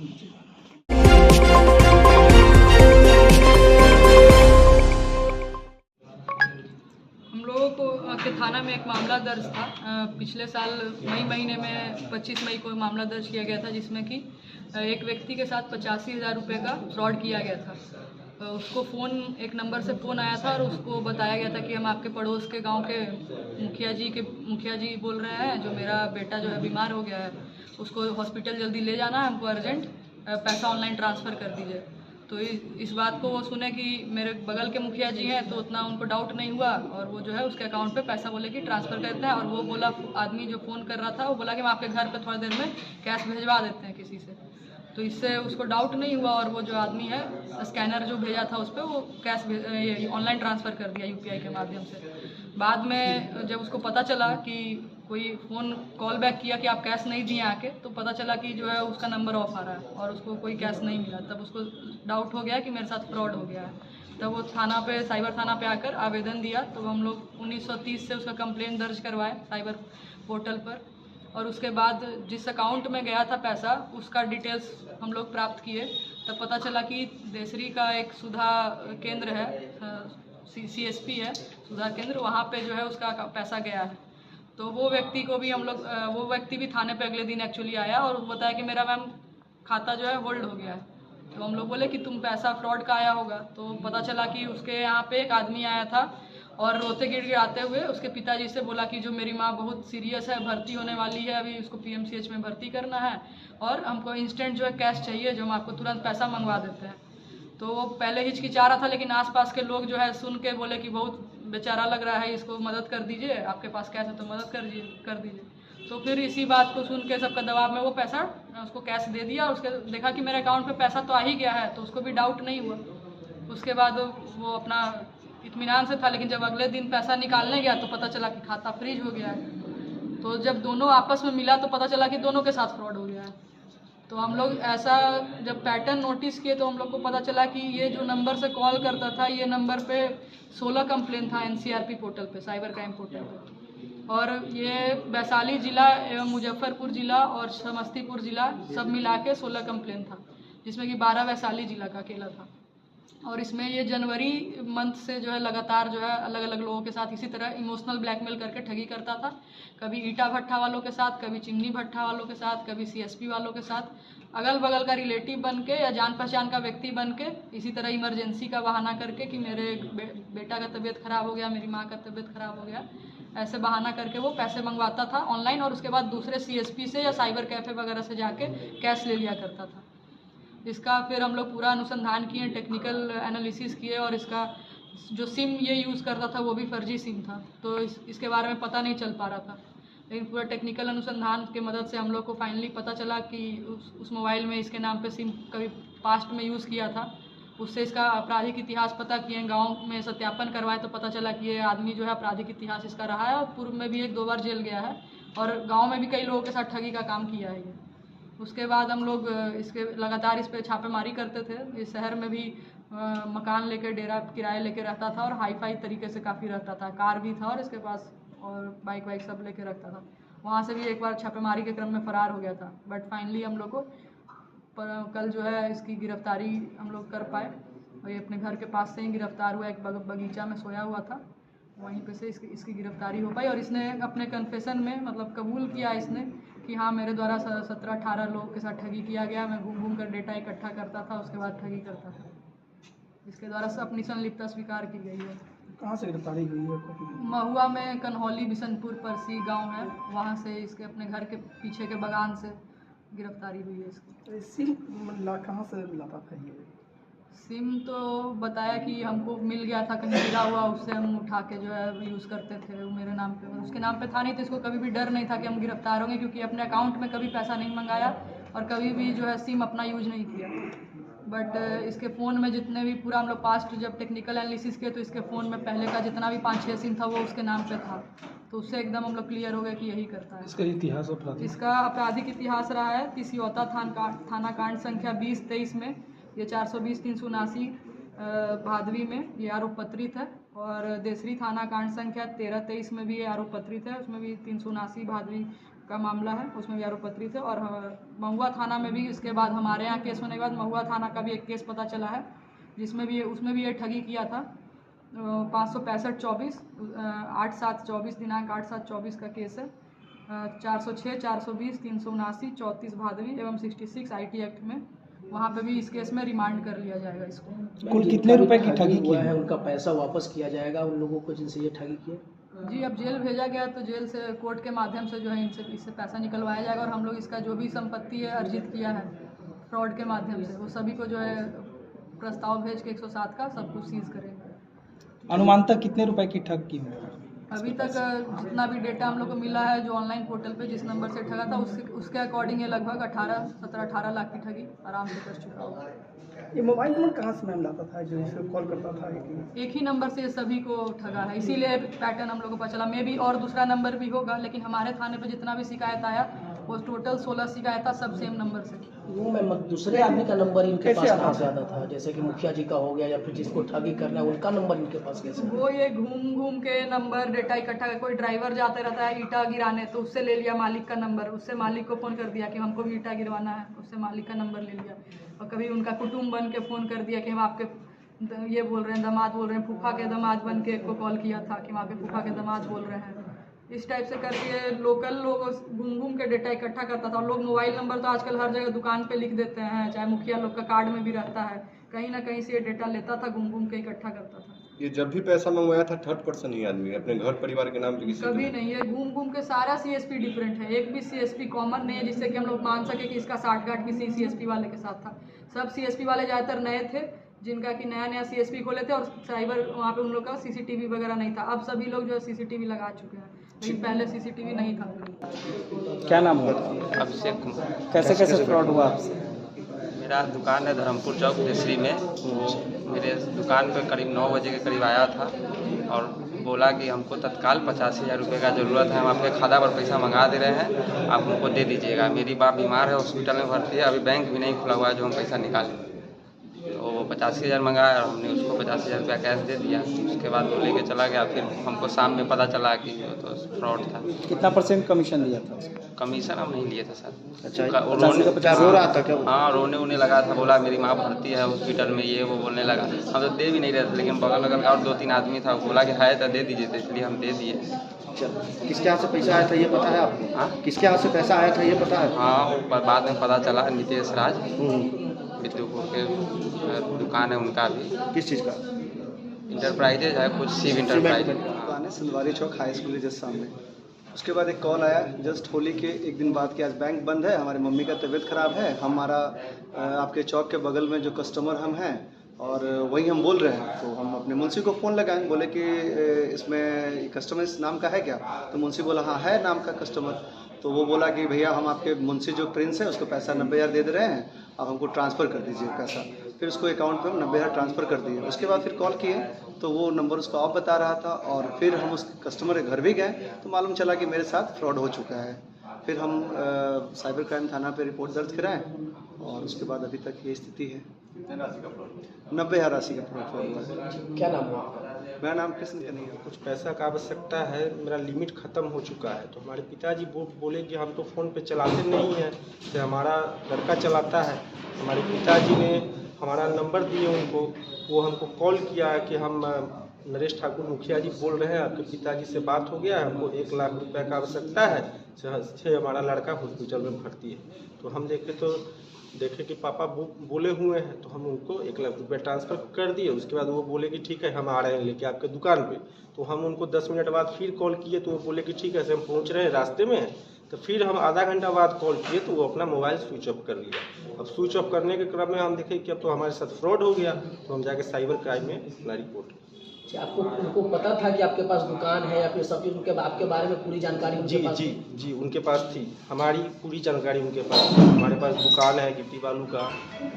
हम लोगों को के थाना में एक मामला दर्ज था। पिछले साल मई महीने में 25 मई को मामला दर्ज किया गया था, जिसमें कि एक व्यक्ति के साथ 85,000 रुपये का फ्रॉड किया गया था। उसको एक नंबर से फ़ोन आया था और उसको बताया गया था कि हम आपके पड़ोस के गांव के मुखिया जी बोल रहे हैं, जो मेरा बेटा जो है बीमार हो गया है, उसको हॉस्पिटल जल्दी ले जाना है, हमको अर्जेंट पैसा ऑनलाइन ट्रांसफ़र कर दीजिए। तो इस बात को वो सुने कि मेरे बगल के मुखिया जी हैं, तो उतना उनको डाउट नहीं हुआ और वो जो है उसके अकाउंट पे पैसा बोले कि ट्रांसफ़र करते हैं। और वो बोला, आदमी जो फ़ोन कर रहा था वो बोला कि हम आपके घर पे थोड़ी देर में कैश भिजवा देते हैं किसी से। तो इससे उसको डाउट नहीं हुआ और वो जो आदमी है, स्कैनर जो भेजा था उस पर वो कैश ऑनलाइन ट्रांसफ़र कर दिया यूपीआई के माध्यम से। बाद में जब उसको पता चला कि कोई फ़ोन कॉल बैक किया कि आप कैश नहीं दिए आके, तो पता चला कि जो है उसका नंबर ऑफ आ रहा है और उसको कोई कैश नहीं मिला। तब उसको डाउट हो गया कि मेरे साथ फ्रॉड हो गया है। तब वो साइबर थाना पे आकर आवेदन दिया। तो हम लोग 1930 से उसका कंप्लेंट दर्ज करवाए साइबर पोर्टल पर। और उसके बाद जिस अकाउंट में गया था पैसा, उसका डिटेल्स हम लोग प्राप्त किए। तब पता चला कि देसरी का एक सुधा केंद्र है, CSP है सुधा केंद्र, वहाँ पे जो है उसका पैसा गया है। तो वो व्यक्ति भी थाने पे अगले दिन एक्चुअली आया और बताया कि मेरा मैम खाता जो है होल्ड हो गया है। तो हम लोग बोले कि तुम पैसा फ्रॉड का आया होगा। तो पता चला कि उसके यहाँ पे एक आदमी आया था और रोते गिड़गिड़ाते हुए उसके पिताजी से बोला कि जो मेरी माँ बहुत सीरियस है, भर्ती होने वाली है, अभी उसको PMCH में भर्ती करना है और हमको इंस्टेंट जो है कैश चाहिए, जो हम आपको तुरंत पैसा मंगवा देते हैं। तो वो पहले हिचकिचा रहा था, लेकिन आसपास के लोग जो है सुन के बोले कि बहुत बेचारा लग रहा है, इसको मदद कर दीजिए, आपके पास कैश है तो मदद कर दीजिए। तो फिर इसी बात को सुन के सबका दबाव में वो पैसा उसको कैश दे दिया। उसके देखा कि मेरे अकाउंट पे पैसा तो आ ही गया है, तो उसको भी डाउट नहीं हुआ। उसके बाद वो अपना इत्मीनान से था, लेकिन जब अगले दिन पैसा निकालने गया तो पता चला कि खाता फ्रीज हो गया है। तो जब दोनों आपस में मिला तो पता चला कि दोनों के साथ फ्रॉड हो गया है। तो हम लोग ऐसा जब पैटर्न नोटिस किए तो हम लोग को पता चला कि ये जो नंबर से कॉल करता था, ये नंबर पे 16 कंप्लेन था NCRP पोर्टल पे, साइबर क्राइम पोर्टल पे। और ये वैशाली ज़िला एवं मुजफ्फरपुर ज़िला और समस्तीपुर ज़िला सब मिला के 16 कंप्लेन था, जिसमें कि 12 वैशाली ज़िला का अकेला था। और इसमें ये जनवरी मंथ से जो है लगातार जो है अलग अलग लोगों के साथ इसी तरह इमोशनल ब्लैकमेल करके ठगी करता था। कभी ईटा भट्ठा वालों के साथ, कभी चिमनी भट्ठा वालों के साथ, कभी CSP वालों के साथ, अगल बगल का रिलेटिव बन के या जान पहचान का व्यक्ति बन के इसी तरह इमरजेंसी का बहाना करके कि मेरे बेटा का तबीयत ख़राब हो गया, मेरी माँ का तबीयत ख़राब हो गया, ऐसे बहाना करके वो पैसे मंगवाता था ऑनलाइन और उसके बाद दूसरे CSP से या साइबर कैफ़े वगैरह से जाके कैश ले लिया करता था। इसका फिर हम लोग पूरा अनुसंधान किए, टेक्निकल एनालिसिस किए और इसका जो सिम ये यूज़ करता था वो भी फर्जी सिम था। तो इसके बारे में पता नहीं चल पा रहा था, लेकिन पूरा टेक्निकल अनुसंधान के मदद से हम लोग को फाइनली पता चला कि उस मोबाइल में इसके नाम पे सिम कभी पास्ट में यूज़ किया था। उससे इसका आपराधिक इतिहास पता किए, गांव में सत्यापन करवाए तो पता चला कि ये आदमी जो है आपराधिक इतिहास इसका रहा है और पूर्व में भी 1-2 बार जेल गया है और गाँव में भी कई लोगों के साथ ठगी का काम किया है ये। उसके बाद हम लोग इसके लगातार इस पर छापेमारी करते थे। इस शहर में भी मकान लेकर डेरा किराए लेके रहता था और हाई फाई तरीके से काफ़ी रहता था, कार भी था और इसके पास और बाइक वाइक सब लेके रखता था। वहाँ से भी एक बार छापेमारी के क्रम में फ़रार हो गया था, बट फाइनली हम लोग को कल जो है इसकी गिरफ्तारी हम लोग कर पाए और ये अपने घर के पास से ही गिरफ्तार हुआ, एक बगीचा में सोया हुआ था, वहीं पे से इसकी गिरफ्तारी हो पाई। और इसने अपने कन्फेशन में मतलब कबूल किया इसने कि हाँ मेरे द्वारा 17-18 लोगों के साथ ठगी किया गया, मैं घूम घूम कर डेटा इकट्ठा करता था, उसके बाद ठगी करता था। इसके द्वारा अपनी संलिप्तता स्वीकार की गई है। कहाँ से गिरफ्तारी हुई है? महुआ में कन्हौली बिशनपुर परसी गांव है, वहाँ से इसके अपने घर के पीछे के बगान से गिरफ्तारी हुई है इसकी। सिम कहाँ से लाता था ये? सिम तो बताया कि हमको मिल गया था कहीं गिरा हुआ, उससे हम उठा के जो है यूज़ करते थे। वो मेरे नाम पे, उसके नाम पे था नहीं, तो इसको कभी भी डर नहीं था कि हम गिरफ्तार होंगे, क्योंकि अपने अकाउंट में कभी पैसा नहीं मंगाया और कभी भी जो है सिम अपना यूज नहीं किया। बट इसके फ़ोन में जितने भी पूरा हम लोग पास्ट जब टेक्निकल एनालिसिस किए तो इसके फ़ोन में पहले का जितना भी 5-6 सिम था वो उसके नाम पे था, तो उससे एकदम हम लोग क्लियर हो गए कि यही करता है। इसका इतिहास इसका आपराधिक इतिहास रहा है तिसियौता थाना कांड संख्या 20-23 में ये 420-379 भादवी में ये आरोप पत्रित है, और देसरी थाना कांड संख्या 13-23 में भी ये आरोप पत्रित है, उसमें भी 379 भादवी का मामला है, उसमें भी आरोपी थे। और महुआ थाना में भी इसके बाद हमारे यहाँ केस होने के बाद महुआ थाना का भी एक केस पता चला है, जिसमें भी उसमें भी ये ठगी किया था। 565-24 8/7/24 दिनांक 8/7/24 का केस है। 406, 420, 379, 34 भादवी एवं 66 IT एक्ट में, वहाँ पे भी इस केस में रिमांड कर लिया जाएगा इसको। कुल कितने रुपए की ठगी की है? उनका पैसा वापस किया जाएगा उन लोगों को जिनसे ये ठगी किए? जी, अब जेल भेजा गया तो जेल से कोर्ट के माध्यम से जो है इससे पैसा निकलवाया जाएगा, और हम लोग इसका जो भी संपत्ति है अर्जित किया है फ्रॉड के माध्यम से, वो सभी को जो है प्रस्ताव भेज के 107 का सब कुछ सीज करेंगे। अनुमानतः कितने रुपए की ठग की होगी? अभी तक जितना भी डेटा हम लोग को मिला है, जो ऑनलाइन पोर्टल पे जिस नंबर से ठगा था उसके अकॉर्डिंग ये लगभग 17-18 लाख की ठगी आराम से कर चुका होगा। ये मोबाइल नंबर कहाँ से मैम लाता था जो इसको कॉल करता था? एक ही नंबर से सभी को ठगा है, इसीलिए पैटर्न हम लोग को पता चला। मे भी और दूसरा नंबर भी होगा, लेकिन हमारे थाने पे जितना भी शिकायत आया वो टोटल 16 शिकायत था, सब सेम नंबर से। वो मैं दूसरे आदमी का नंबर इनके पास कहाँ से आता था? जैसे कि मुखिया जी का हो गया या फिर जिसको ठगी करना है उनका नंबर इनके पास कैसे? वो ये घूम के नंबर डेटा इकट्ठा, कोई ड्राइवर जाते रहता है ईटा गिराने, तो उससे ले लिया मालिक का नंबर, उससे मालिक को फ़ोन कर दिया कि हमको भी ईटा गिरवाना है, उससे मालिक का नंबर ले लिया। और कभी उनका कुटुंब बन के फ़ोन कर दिया कि हम आपके ये बोल रहे हैं, दामाद बोल रहे हैं, फूफा के दामाद बन के को कॉल किया था कि हम आपके फूफा के दामाद बोल रहे हैं। इस टाइप से करके लोकल लोग घूम के डेटा इकट्ठा करता था। और लोग मोबाइल नंबर तो आजकल हर जगह दुकान पे लिख देते हैं, चाहे मुखिया लोग का कार्ड में भी रहता है, कहीं ना कहीं से ये डेटा लेता था, घूम के इकट्ठा करता था। ये जब भी पैसा मंगवाया था थर्ड पर्सन ही आदमी अपने घर परिवार के नाम पे किसी कभी नहीं, ये घूम के सारा CSP डिफरेंट है, एक भी CSP कॉमन नहीं है जिससे कि हम लोग मान सके कि इसका साठगांठ किसी CSP वाले के साथ था। सब CSP वाले ज़्यादातर नए थे, जिनका कि नया CSP खोले थे, और साइबर वहाँ पे उन लोग का CCTV वगैरह नहीं था। अब सभी लोग जो है CCTV लगा चुके हैं, लेकिन पहले CCTV नहीं था। क्या नाम हुआ? अभिषेक कुमार। कैसे फ्रॉड हुआ आपसे? मेरा दुकान है धर्मपुर चौक देसरी में। वो मेरे दुकान पे करीब 9 बजे के करीब आया था और बोला कि हमको तत्काल 85,000 रुपये का ज़रूरत है, हम आपके खाता पर पैसा मंगा दे रहे हैं, आप हमको दे दीजिएगा। मेरी बाप बीमार है, हॉस्पिटल में भर्ती है, अभी बैंक भी नहीं खुला हुआ है जो हम पैसा निकालें। तो वो 85,000 मंगाया और हमने उसको 85,000 रुपया कैश दे दिया। उसके बाद वो लेके चला गया। फिर हमको शाम में पता चला कि वो तो फ्रॉड था। कितना % कमीशन दिया था उसको? कमीशन हम नहीं लिए थे सर। अच्छा, रो रहा था क्या? हाँ, रोने लगा था, बोला मेरी माँ भर्ती है हॉस्पिटल में, ये वो बोलने लगा। हम तो दे भी नहीं रहे थे, लेकिन बगल का और 2-3 आदमी था, बोला कि है तो दे दीजिए, तो इसलिए हम दे दिए। किसके यहाँ से पैसा आया था ये पता है आपको? हाँ, किसके यहाँ से पैसा आया था ये पता है? हाँ, बाद में पता चला, नितेश राज बिद्दुपुर के दुकान है उनका भी। किस चीज़ का? इंटरप्राइजेज है, कुछ शिव इंटरप्राइज। दुकान है सिंधवारी चौक हाई स्कूल के जस्ट सामने। उसके बाद एक कॉल आया जस्ट होली के एक दिन बाद कि आज बैंक बंद है, हमारी मम्मी का तबीयत ख़राब है, हमारा आपके चौक के बगल में जो कस्टमर हम हैं और वही हम बोल रहे हैं। तो हम अपने मुंशी को फ़ोन लगाएं, बोले कि इसमें कस्टमर इस नाम का है क्या? तो मुंशी बोला हाँ है नाम का कस्टमर। तो वो बोला कि भैया हम आपके मुंशी जो प्रिंस है उसको पैसा 90,000 दे रहे हैं, आप हमको ट्रांसफ़र कर दीजिए पैसा। फिर उसको अकाउंट पे हम 90,000 ट्रांसफ़र कर दिए। उसके बाद फिर कॉल किए तो वो नंबर उसको ऑफ बता रहा था, और फिर हम उस कस्टमर के घर भी गए तो मालूम चला कि मेरे साथ फ्रॉड हो चुका है। फिर हम साइबर क्राइम थाना पे रिपोर्ट दर्ज कराएं और उसके बाद अभी तक ये स्थिति है। 90,000 राशि का फ्रॉड हुआ है। क्या नाम हुआ? मेरा नाम कृष्ण कन्हैया। कुछ पैसा का आवश्यकता है, मेरा लिमिट ख़त्म हो चुका है। तो हमारे पिताजी बोले कि हम तो फ़ोन पे चलाते नहीं हैं, तो हमारा लड़का चलाता है। हमारे पिताजी ने हमारा नंबर दिए उनको, वो हमको कॉल किया कि हम नरेश ठाकुर मुखिया जी बोल रहे हैं, आपके पिताजी से बात हो गया है, हमको 1 लाख रुपए का आवश्यकता है, से हमारा लड़का हॉस्पिटल में भर्ती है। तो हम देखे कि पापा बोले हुए हैं, तो हम उनको 1 लाख रुपये ट्रांसफ़र कर दिए। उसके बाद वो बोले कि ठीक है हम आ रहे हैं लेके आपके दुकान पे। तो हम उनको 10 मिनट बाद फिर कॉल किए तो वो बोले कि ठीक है, हम पहुंच रहे हैं, रास्ते में हैं। तो फिर हम आधा घंटा बाद कॉल किए तो वो अपना मोबाइल स्विच ऑफ कर लिया। अब स्विच ऑफ करने के क्रम में हम देखे कि अब तो हमारे साथ फ्रॉड हो गया, तो हम जाके साइबर क्राइम में अपना रिपोर्ट। आपको उनको पता था कि आपके पास दुकान है या फिर सब चीज़ आपके बारे में पूरी जानकारी उनके पास? जी उनके पास थी, हमारी पूरी जानकारी उनके पास थी। हमारे पास दुकान है गिट्टी बालू का,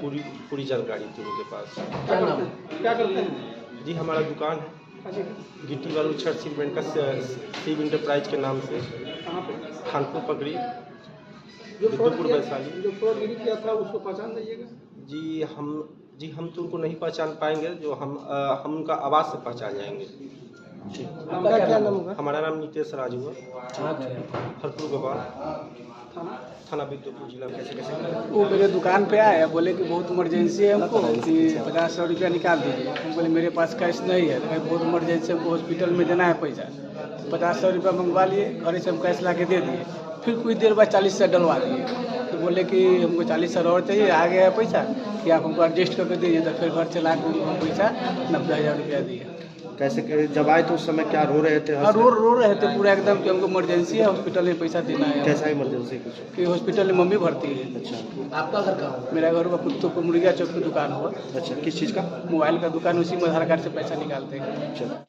पूरी जानकारी थी उनके पास। क्या नाम? क्या करते हैं? जी हमारा दुकान है गिट्टी बालू छड़ सीमेंट का, शिव इंटरप्राइज के नाम से, कहाँ पे? खानपुर पकड़ी, जो फ्रॉड बिद्दुपुर वैशाली। जो फ्रॉडगिरी किया था उसको पहचान दीजिएगा। जी हम तो उनको नहीं पहचान पाएंगे, जो हम उनका आवाज़ से पहचान जाएंगे। आपका क्या नाम होगा? हमारा नाम नितेश राज हुआ, हाँ, क्या? फरपुर गोपाल, थाना विद्युतपुर जिला। वो मेरे दुकान पे आए, बोले कि बहुत इमरजेंसी है हमको कि 50-100 रुपया निकाल दीजिए। हम बोले मेरे पास कैश नहीं है, तो बहुत इमरजेंसी हमको हॉस्पिटल में देना है पैसा। 50-100 रुपया मंगवा लिए, घर से हम कैश ला के दे दिए। फिर कुछ देर बाद 40 से डलवा दिए, तो बोले कि हमको 40 से और चाहिए, आ गया है पैसा कि आप हमको एडजस्ट करके दीजिए। तो फिर घर से ला के उनको पैसा 90,000 रुपया दिए। कैसे जब आए तो उस समय क्या रो रहे थे? और रो रहे थे पूरा एकदम कि हमको इमरजेंसी है, हॉस्पिटल में पैसा देना है। कैसा इमरजेंसी कुछ? कि हॉस्पिटल में मम्मी भर्ती है। अच्छा, आपका घर कहाँ हुआ? मेरा घर का मुर्गिया चौक की दुकान हुआ, अच्छा, किस चीज़ का? मोबाइल का दुकान, उसी में आधार कार्ड से पैसा निकालते हैं। अच्छा।